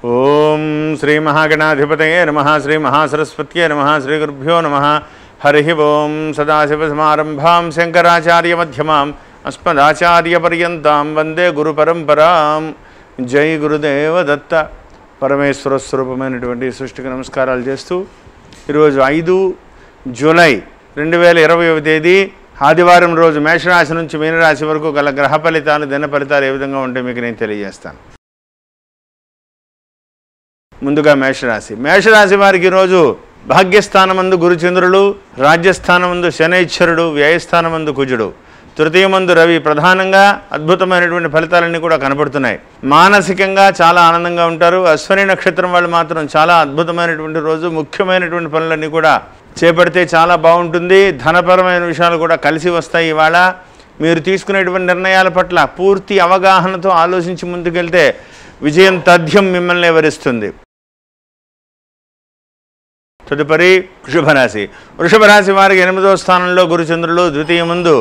ఓం శ్రీ మహాగణాధిపతయే నమః శ్రీ మహాసరస్వత్యే నమః శ్రీ గురుభ్యో నమః హరి ఓం సదాశివసమారంభాం శంకరాచార్యమధ్యమాం అస్మదాచార్యపర్యంతాం వందే గురుపరంపరాం. జై గురుదేవ దత్త. పరమేశ్వర స్వరూపమైనటువంటి సృష్టికి నమస్కారాలు చేస్తూ ఈరోజు 5 జూలై 2020వ తేదీ ఆదివారం రోజు మేషరాశి నుంచి మీనరాశి వరకు గల గ్రహ ఫలితాలు, దిన ఫలితాలు ఏ విధంగా ఉంటే మీకు నేను తెలియజేస్తాను. ముందుగా మేషరాశి వారికి ఈరోజు భాగ్యస్థానమందు గురుచంద్రుడు, రాజ్యస్థానమందు శనైశ్వరుడు, వ్యయస్థానమందు కుజుడు, తృతీయమందు రవి ప్రధానంగా అద్భుతమైనటువంటి ఫలితాలన్నీ కూడా కనపడుతున్నాయి. మానసికంగా చాలా ఆనందంగా ఉంటారు. అశ్విని నక్షత్రం వాళ్ళు మాత్రం చాలా అద్భుతమైనటువంటి రోజు. ముఖ్యమైనటువంటి పనులన్నీ కూడా చేపడితే చాలా బాగుంటుంది. ధనపరమైన విషయాలు కూడా కలిసి వస్తాయి. ఇవాళ మీరు తీసుకునేటువంటి నిర్ణయాల పట్ల పూర్తి అవగాహనతో ఆలోచించి ముందుకెళ్తే విజయం తథ్యం మిమ్మల్ని వరిస్తుంది. తదుపరి వృషభ రాశి వారికి 8వ స్థానంలో గురుచంద్రులు, ద్వితీయమందు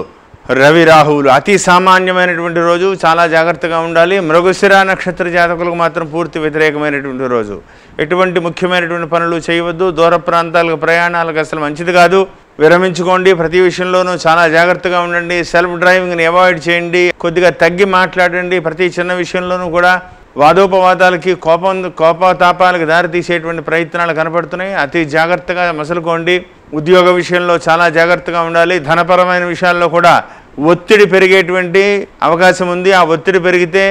రవి రాహువులు. అతి సామాన్యమైనటువంటి రోజు, చాలా జాగ్రత్తగా ఉండాలి. మృగశిర నక్షత్ర జాతకులకు మాత్రం పూర్తి వ్యతిరేకమైనటువంటి రోజు. ఎటువంటి ముఖ్యమైనటువంటి పనులు చేయవద్దు. దూర ప్రాంతాలకు ప్రయాణాలకు అసలు మంచిది కాదు. విరమించుకోండి. ప్రతి విషయంలోనూ చాలా జాగ్రత్తగా ఉండండి. సెల్ఫ్ డ్రైవింగ్ని అవాయిడ్ చేయండి. కొద్దిగా తగ్గి మాట్లాడండి. ప్రతి చిన్న విషయంలోనూ కూడా వాదోపవాదాలకి, కోపతాపాలకు దారితీసేటువంటి ప్రయత్నాలు కనపడుతున్నాయి. అతి జాగ్రత్తగా మసలుకోండి. ఉద్యోగ విషయంలో చాలా జాగ్రత్తగా ఉండాలి. ధనపరమైన విషయాల్లో కూడా ఒత్తిడి పెరిగేటువంటి అవకాశం ఉంది. ఆ ఒత్తిడి పెరిగితే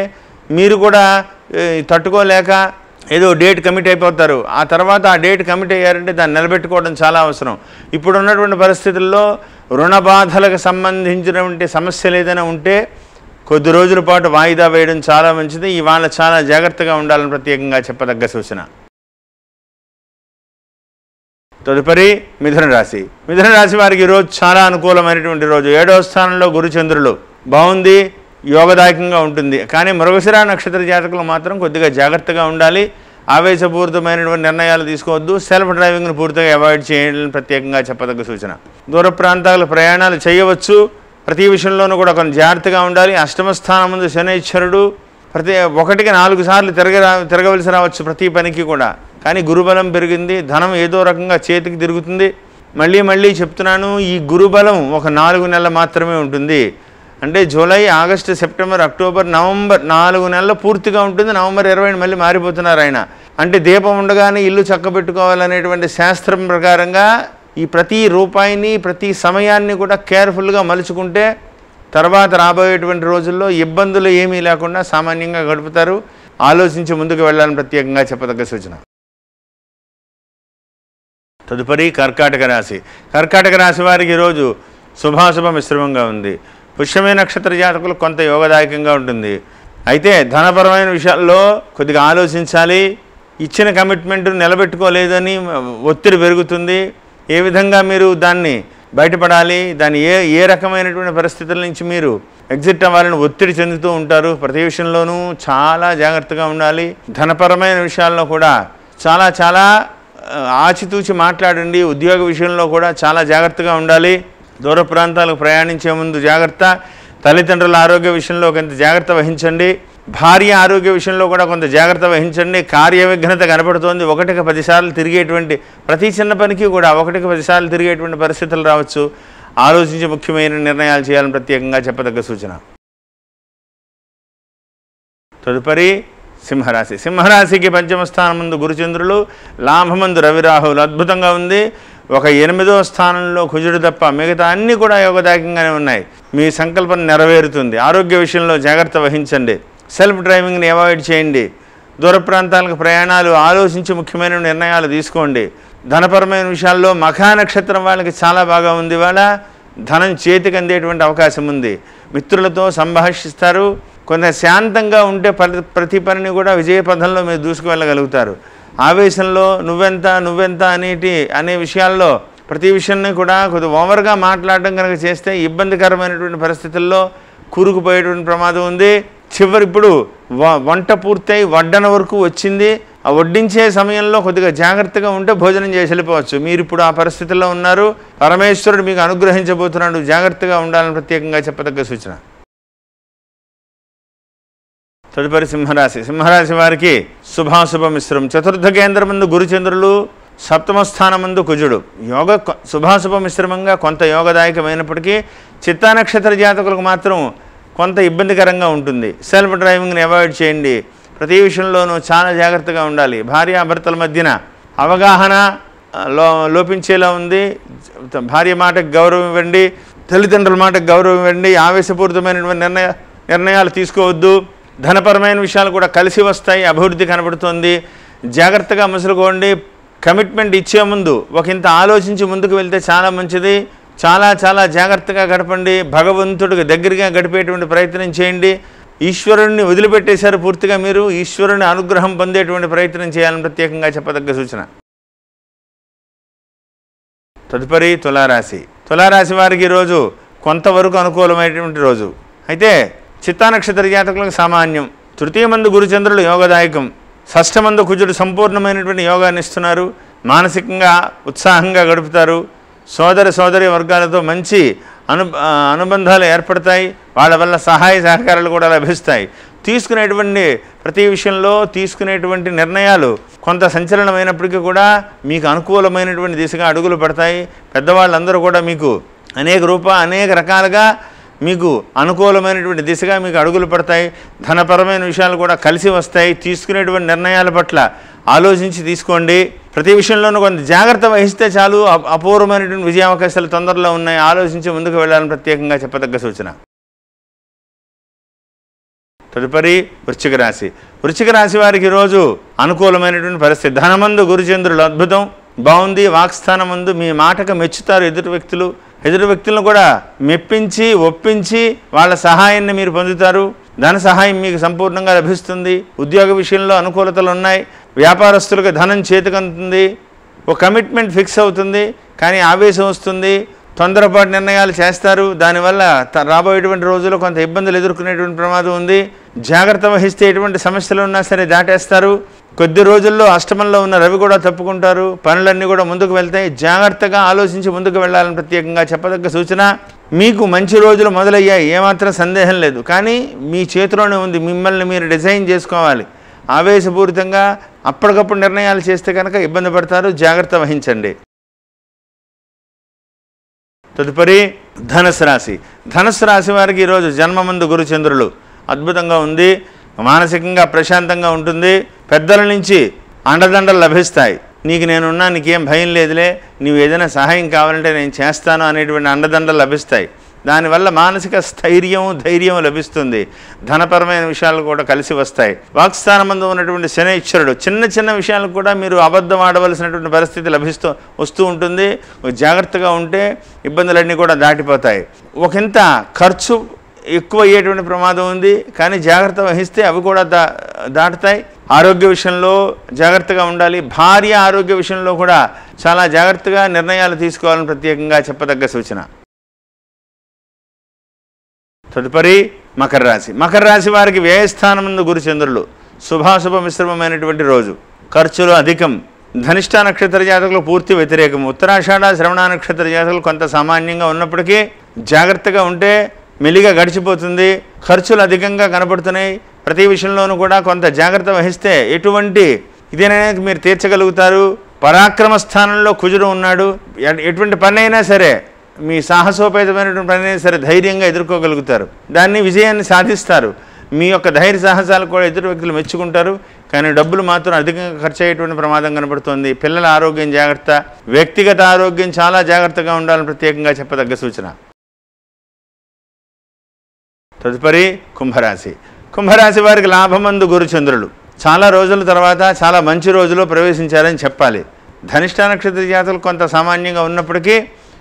మీరు కూడా తట్టుకోలేక ఏదో డేట్ కమిట్ అయిపోతారు. ఆ తర్వాత ఆ డేట్ కమిట్ అయ్యారంటే దాన్ని నిలబెట్టుకోవడం చాలా అవసరం. ఇప్పుడు ఉన్నటువంటి పరిస్థితుల్లో రుణ బాధలకు సంబంధించినటువంటి సమస్యలు ఏదైనా ఉంటే కొద్ది రోజుల పాటు వాయిదా వేయడం చాలా మంచిది. ఇవాళ చాలా జాగ్రత్తగా ఉండాలని ప్రత్యేకంగా చెప్పదగ్గ సూచన. తదుపరి మిథున రాశి వారికి ఈరోజు చాలా అనుకూలమైనటువంటి రోజు. 7వ స్థానంలో గురుచంద్రులు బాగుంది, యోగదాయకంగా ఉంటుంది. కానీ మృగశిర నక్షత్ర జాతకులు మాత్రం కొద్దిగా జాగ్రత్తగా ఉండాలి. ఆవేశపూరితమైనటువంటి నిర్ణయాలు తీసుకోవద్దు. సెల్ఫ్ డ్రైవింగ్ను పూర్తిగా అవాయిడ్ చేయాలని ప్రత్యేకంగా చెప్పదగ్గ సూచన. దూర ప్రాంతాలకు ప్రయాణాలు చేయవచ్చు. ప్రతి విషయంలోనూ కూడా కొంచెం జాగ్రత్తగా ఉండాలి. అష్టమ స్థానం ముందు శనైశ్వరుడు. 1కి 4 సార్లు తిరగవలసి రావచ్చు ప్రతి పనికి కూడా. కానీ గురుబలం పెరిగింది. ధనం ఏదో రకంగా చేతికి తిరుగుతుంది. మళ్ళీ చెప్తున్నాను, ఈ గురుబలం ఒక 4 నెలలు మాత్రమే ఉంటుంది. అంటే July, August, September, October, November 4 నెలలు పూర్తిగా ఉంటుంది. నవంబర్ 20 మళ్ళీ మారిపోతున్నారు ఆయన. అంటే దీపం ఉండగానే ఇల్లు చక్కబెట్టుకోవాలనేటువంటి శాస్త్రం ప్రకారంగా ఈ ప్రతి రూపాయిని, ప్రతి సమయాన్ని కూడా కేర్ఫుల్గా మలుచుకుంటే తర్వాత రాబోయేటువంటి రోజుల్లో ఇబ్బందులు ఏమీ లేకుండా సామాన్యంగా గడుపుతారు. ఆలోచించి ముందుకు వెళ్ళాలని ప్రత్యేకంగా చెప్పదగ్గ సూచన. తదుపరి కర్కాటక రాశి వారికి ఈరోజు శుభాశుభ మిశ్రమంగా ఉంది. పుష్యమే నక్షత్ర జాతకులు కొంత యోగదాయకంగా ఉంటుంది. అయితే ధనపరమైన విషయాల్లో కొద్దిగా ఆలోచించాలి. ఇచ్చిన కమిట్మెంట్ నిలబెట్టుకోలేదని ఒత్తిడి పెరుగుతుంది. ఏ విధంగా మీరు దాన్ని బయటపడాలి, దాన్ని ఏ రకమైనటువంటి పరిస్థితుల నుంచి మీరు ఎగ్జిట్ అవ్వాలని ఒత్తిడి చెందుతూ ఉంటారు. ప్రతి విషయంలోనూ చాలా జాగ్రత్తగా ఉండాలి. ధనపరమైన విషయాల్లో కూడా చాలా ఆచితూచి మాట్లాడండి. ఉద్యోగ విషయంలో కూడా చాలా జాగ్రత్తగా ఉండాలి. దూర ప్రాంతాలకు ప్రయాణించే ముందు జాగ్రత్త. తల్లిదండ్రుల ఆరోగ్య విషయంలో కొంత జాగ్రత్త వహించండి. భార్య ఆరోగ్య విషయంలో కూడా కొంత జాగ్రత్త వహించండి. కార్య విఘ్నత కనపడుతోంది. 1కి 10 సార్లు తిరిగేటువంటి ప్రతి చిన్న పనికి కూడా 1కి 10 సార్లు తిరిగేటువంటి పరిస్థితులు రావచ్చు. ఆలోచించి ముఖ్యమైన నిర్ణయాలు చేయాలని ప్రత్యేకంగా చెప్పదగ్గ సూచన. తదుపరి సింహరాశికి 5వ స్థానం ముందు గురుచంద్రులు, లాభమందు రవి రాహువులు. అద్భుతంగా ఉంది. ఒక 8వ స్థానంలో కుజుడు తప్ప మిగతా అన్నీ కూడా యోగదాయకంగానే ఉన్నాయి. మీ సంకల్పం నెరవేరుతుంది. ఆరోగ్య విషయంలో జాగ్రత్త వహించండి. సెల్ఫ్ డ్రైవింగ్ని అవాయిడ్ చేయండి. దూర ప్రాంతాలకు ప్రయాణాలు ఆలోచించి ముఖ్యమైన నిర్ణయాలు తీసుకోండి. ధనపరమైన విషయాల్లో మఖా నక్షత్రం వాళ్ళకి చాలా బాగా ఉంది. వాళ్ళ ధనం చేతికి అందేటువంటి అవకాశం ఉంది. మిత్రులతో సంభాషిస్తారు. కొంత శాంతంగా ఉంటే ప్రతి పనిని కూడా విజయపథంలో మీరు దూసుకువెళ్ళగలుగుతారు. ఆవేశంలో నువ్వెంత అనే విషయాల్లో ప్రతి విషయాన్ని కూడా కొద్దిగా ఓవర్గా మాట్లాడడం కనుక చేస్తే ఇబ్బందికరమైనటువంటి పరిస్థితుల్లో కూరుకుపోయేటువంటి ప్రమాదం ఉంది. ఇప్పుడు వంట పూర్తయి వడ్డన వరకు వచ్చింది. ఆ వడ్డించే సమయంలో కొద్దిగా జాగ్రత్తగా ఉంటే భోజనం చేసి వెళ్ళిపోవచ్చు. మీరు ఇప్పుడు ఆ పరిస్థితుల్లో ఉన్నారు. పరమేశ్వరుడు మీకు అనుగ్రహించబోతున్నాడు. జాగ్రత్తగా ఉండాలని ప్రత్యేకంగా చెప్పదగ్గ సూచన. తదుపరి సింహరాశి. సింహరాశి వారికి శుభాశుభ మిశ్రం. చతుర్థ కేంద్రమందు గురుచంద్రులు, సప్తమ స్థానమందు కుజుడు. యోగ శుభాశుభ మిశ్రమంగా కొంత యోగదాయకమైనప్పటికీ చిత్తా నక్షత్ర జాతకులకు మాత్రం కొంత ఇబ్బందికరంగా ఉంటుంది. సెల్ఫ్ డ్రైవింగ్ని అవాయిడ్ చేయండి. ప్రతి విషయంలోనూ చాలా జాగ్రత్తగా ఉండాలి. భార్యాభర్తల మధ్యన అవగాహన లోపించేలా ఉంది. భార్య మాటకు గౌరవం ఇవ్వండి, తల్లిదండ్రుల మాటకు గౌరవం ఇవ్వండి. ఆవేశపూరితమైనటువంటి నిర్ణయాలు తీసుకోవద్దు. ధనపరమైన విషయాలు కూడా కలిసి వస్తాయి. అభివృద్ధి కనబడుతుంది. జాగ్రత్తగా మసులుకోండి. కమిట్మెంట్ ఇచ్చే ముందు ఒకంత ఆలోచించి ముందుకు వెళ్తే చాలా మంచిది. చాలా చాలా జాగ్రత్తగా గడపండి. భగవంతుడికి దగ్గరగా గడిపేటువంటి ప్రయత్నం చేయండి. ఈశ్వరుణ్ణి వదిలిపెట్టేశారు పూర్తిగా. మీరు ఈశ్వరుని అనుగ్రహం పొందేటువంటి ప్రయత్నం చేయాలని ప్రత్యేకంగా చెప్పదగ్గ సూచన. తదుపరి తులారాశి. తులారాశి వారికి ఈరోజు కొంతవరకు అనుకూలమైనటువంటి రోజు. అయితే చిత్తా నక్షత్ర జాతకులకు సామాన్యం. తృతీయమందు గురుచంద్రులు యోగదాయకం. షష్ఠమందు కుజుడు సంపూర్ణమైనటువంటి యోగాన్ని ఇస్తున్నారు. మానసికంగా ఉత్సాహంగా గడుపుతారు. సోదరి వర్గాలతో మంచి అనుబంధాలు ఏర్పడతాయి. వాళ్ళ వల్ల సహాయ సహకారాలు కూడా లభిస్తాయి. తీసుకునేటువంటి ప్రతి విషయంలో తీసుకునేటువంటి నిర్ణయాలు కొంత సంచలనమైనప్పటికీ కూడా మీకు అనుకూలమైనటువంటి దిశగా అడుగులు పడతాయి. పెద్దవాళ్ళందరూ కూడా మీకు అనేక రకాలుగా మీకు అనుకూలమైనటువంటి దిశగా మీకు అడుగులు పడతాయి. ధనపరమైన విషయాలు కూడా కలిసి వస్తాయి. తీసుకునేటువంటి నిర్ణయాల పట్ల ఆలోచించి తీసుకోండి. ప్రతి విషయంలోనూ కొంత జాగ్రత్త వహిస్తే చాలు. అపూర్వమైనటువంటి విజయావకాశాలు తొందరలో ఉన్నాయి. ఆలోచించి ముందుకు వెళ్ళాలని ప్రత్యేకంగా చెప్పదగ్గ సూచన. తదుపరి వృశ్చిక రాశి. వృశ్చిక రాశి వారికి ఈరోజు అనుకూలమైనటువంటి పరిస్థితి. ధనమందు గురుచంద్రులు అద్భుతం, బాగుంది. వాక్స్థానమందు మీ మాటకు మెచ్చుతారు ఎదుటి వ్యక్తులను కూడా మెప్పించి ఒప్పించి వాళ్ళ సహాయాన్ని మీరు పొందుతారు. ధన సహాయం మీకు సంపూర్ణంగా లభిస్తుంది. ఉద్యోగ విషయంలో అనుకూలతలు ఉన్నాయి. వ్యాపారస్తులకు ధనం చేతికందుతుంది. ఒక కమిట్మెంట్ ఫిక్స్ అవుతుంది, కానీ ఆవేశం వస్తుంది. తొందరపాటు నిర్ణయాలు చేస్తారు. దానివల్ల రాబోయేటువంటి రోజుల్లో కొంత ఇబ్బందులు ఎదుర్కొనేటువంటి ప్రమాదం ఉంది. జాగ్రత్త వహిస్తే ఎటువంటి సమస్యలు ఉన్నా సరే దాటేస్తారు. కొద్ది రోజుల్లో అష్టమంలో ఉన్న రవి కూడా తప్పుకుంటారు. పనులన్నీ కూడా ముందుకు వెళ్తాయి. జాగ్రత్తగా ఆలోచించి ముందుకు వెళ్ళాలని ప్రత్యేకంగా చెప్పదగ్గ సూచన. మీకు మంచి రోజులు మొదలయ్యాయి, ఏమాత్రం సందేహం లేదు. కానీ మీ చేతిలోనే ఉంది. మిమ్మల్ని మీరు డిజైన్ చేసుకోవాలి. ఆవేశపూరితంగా అప్పటికప్పుడు నిర్ణయాలు చేస్తే కనుక ఇబ్బంది పడతారు. జాగ్రత్త వహించండి. తదుపరి ధనుసు రాశి. ధనుసు రాశి వారికి ఈరోజు జన్మమందు గురుచంద్రులు అద్భుతంగా ఉంది. మానసికంగా ప్రశాంతంగా ఉంటుంది. పెద్దల నుంచి అండదండలు లభిస్తాయి. నీకు నేనున్నా, నీకేం భయం లేదులే, నీవు ఏదైనా సహాయం కావాలంటే నేను చేస్తాను అనేటువంటి అండదండలు లభిస్తాయి. దానివల్ల మానసిక ధైర్యం లభిస్తుంది. ధనపరమైన విషయాలు కూడా కలిసి వస్తాయి. వాక్స్థానమందు ఉన్నటువంటి శనైశ్వరుడు చిన్న విషయాలకు కూడా మీరు అబద్ధం ఆడవలసినటువంటి పరిస్థితి వస్తూ ఉంటుంది. జాగ్రత్తగా ఉంటే ఇబ్బందులన్నీ కూడా దాటిపోతాయి. ఒకంత ఖర్చు ఎక్కువ అయ్యేటువంటి ప్రమాదం ఉంది, కానీ జాగ్రత్త వహిస్తే అవి కూడా దాటుతాయి. ఆరోగ్య విషయంలో జాగ్రత్తగా ఉండాలి. భార్య ఆరోగ్య విషయంలో కూడా చాలా జాగ్రత్తగా నిర్ణయాలు తీసుకోవాలని ప్రత్యేకంగా చెప్పదగ్గ సూచన. తదుపరి మకర రాశి. మకర రాశి వారికి వ్యయస్థానమందు గురుచంద్రులు శుభాశుభ మిశ్రమమైనటువంటి రోజు. ఖర్చులు అధికం. ధనిష్ట నక్షత్ర జాతకులు పూర్తి వ్యతిరేకం. ఉత్తరాషాఢ శ్రవణ నక్షత్ర జాతకులు కొంత సామాన్యంగా ఉన్నప్పటికీ జాగ్రత్తగా ఉంటే మెల్లిగా గడిచిపోతుంది. ఖర్చులు అధికంగా కనబడుతున్నాయి. ప్రతి విషయంలోనూ కూడా కొంత జాగ్రత్త వహిస్తే ఎటువంటి ఇదేనా మీరు తీర్చగలుగుతారు. పరాక్రమ స్థానంలో కుజుడు ఉన్నాడు. ఎటువంటి పని అయినా సరే, మీ సాహసోపేతమైనటువంటి పని అయినా సరే ధైర్యంగా ఎదుర్కోగలుగుతారు. దాన్ని విజయాన్ని సాధిస్తారు. మీ యొక్క ధైర్య సాహసాలు కూడా ఎదుటి వ్యక్తులు మెచ్చుకుంటారు. కానీ డబ్బులు మాత్రం అధికంగా ఖర్చు అయ్యేటువంటి ప్రమాదం కనబడుతుంది. పిల్లల ఆరోగ్యం జాగ్రత్త. వ్యక్తిగత ఆరోగ్యం చాలా జాగ్రత్తగా ఉండాలని ప్రత్యేకంగా చెప్పదగ్గ సూచన. తదుపరి కుంభరాశి. కుంభరాశి వారికి లాభమందు గురుచంద్రులు చాలా రోజుల తర్వాత చాలా మంచి రోజులో ప్రవేశించారని చెప్పాలి. ధనిష్ట నక్షత్ర జాతకులు కొంత సామాన్యంగా ఉన్నప్పటికీ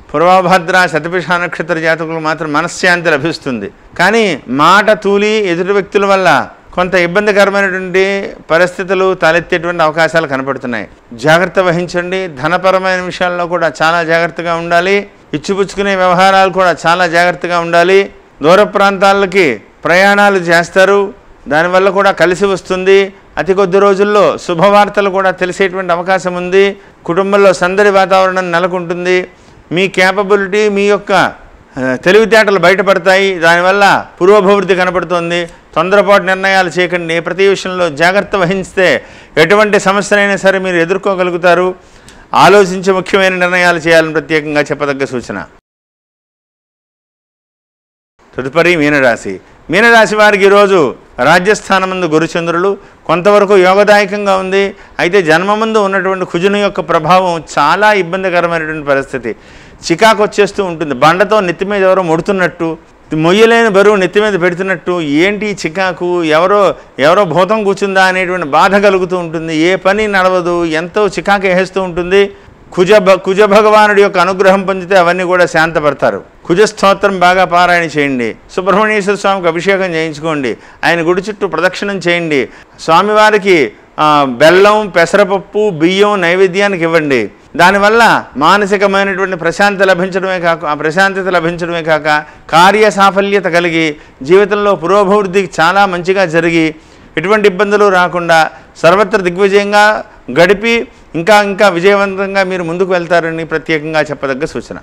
పూర్వభద్ర శతభిష నక్షత్ర జాతకులు మాత్రం మనశ్శాంతి లభిస్తుంది. కానీ మాట తూలి ఎదుటి వ్యక్తుల వల్ల కొంత ఇబ్బందికరమైనటువంటి పరిస్థితులు తలెత్తేటువంటి అవకాశాలు కనపడుతున్నాయి. జాగ్రత్త వహించండి. ధనపరమైన విషయాల్లో కూడా చాలా జాగ్రత్తగా ఉండాలి. ఇచ్చిపుచ్చుకునే వ్యవహారాలు కూడా చాలా జాగ్రత్తగా ఉండాలి. దూర ప్రాంతాలకి ప్రయాణాలు చేస్తారు. దానివల్ల కూడా కలిసి వస్తుంది. అతి కొద్ది రోజుల్లో శుభవార్తలు కూడా తెలిసేటువంటి అవకాశం ఉంది. కుటుంబంలో సందడి వాతావరణం నెలకొంటుంది. మీ క్యాపబిలిటీ, మీ యొక్క తెలివితేటలు బయటపడతాయి. దానివల్ల పురోభివృద్ధి కనపడుతుంది. తొందరపాటు నిర్ణయాలు చేయకండి. ప్రతి విషయంలో జాగ్రత్త వహిస్తే ఎటువంటి సమస్యనైనా సరే మీరు ఎదుర్కోగలుగుతారు. ఆలోచించి ముఖ్యమైన నిర్ణయాలు చేయాలని ప్రత్యేకంగా చెప్పదగ్గ సూచన. తదుపరి మీనరాశి. మీనరాశి వారికి ఈరోజు రాజ్యస్థానమందు గురుచంద్రులు కొంతవరకు యోగదాయకంగా ఉంది. అయితే జన్మమందు ఉన్నటువంటి కుజుని యొక్క ప్రభావం చాలా ఇబ్బందికరమైనటువంటి పరిస్థితి. చికాకు వచ్చేస్తూ ఉంటుంది. బండతో నెత్తి మీద ఎవరో ముడుతున్నట్టు, మొయ్యలేని బరువు నెత్తి మీద పెడుతున్నట్టు, ఏంటి చికాకు, ఎవరో భూతం కూర్చుందా అనేటువంటి బాధ కలుగుతూ ఉంటుంది. ఏ పని నడవదు, ఎంతో చికాకు వేస్తూ ఉంటుంది. కుజ భగవానుడి యొక్క అనుగ్రహం పొందితే అవన్నీ కూడా శాంతపడతారు. కుజ స్తోత్రం బాగా పారాయణ చేయండి. సుబ్రహ్మణ్యేశ్వర స్వామికి అభిషేకం చేయించుకోండి. ఆయన గుడి చుట్టూ ప్రదక్షిణం చేయండి. స్వామివారికి బెల్లం, పెసరపప్పు, బియ్యం నైవేద్యానికి ఇవ్వండి. దానివల్ల మానసికమైనటువంటి ప్రశాంతత లభించడమే కాక కార్య సాఫల్యత కలిగి జీవితంలో పురోభివృద్ధి చాలా మంచిగా జరిగి ఎటువంటి ఇబ్బందులు రాకుండా సర్వత్ర దిగ్విజయంగా గడిపి ఇంకా విజయవంతంగా మీరు ముందుకు వెళ్తారని ప్రత్యేకంగా చెప్పదగ్గ సూచన.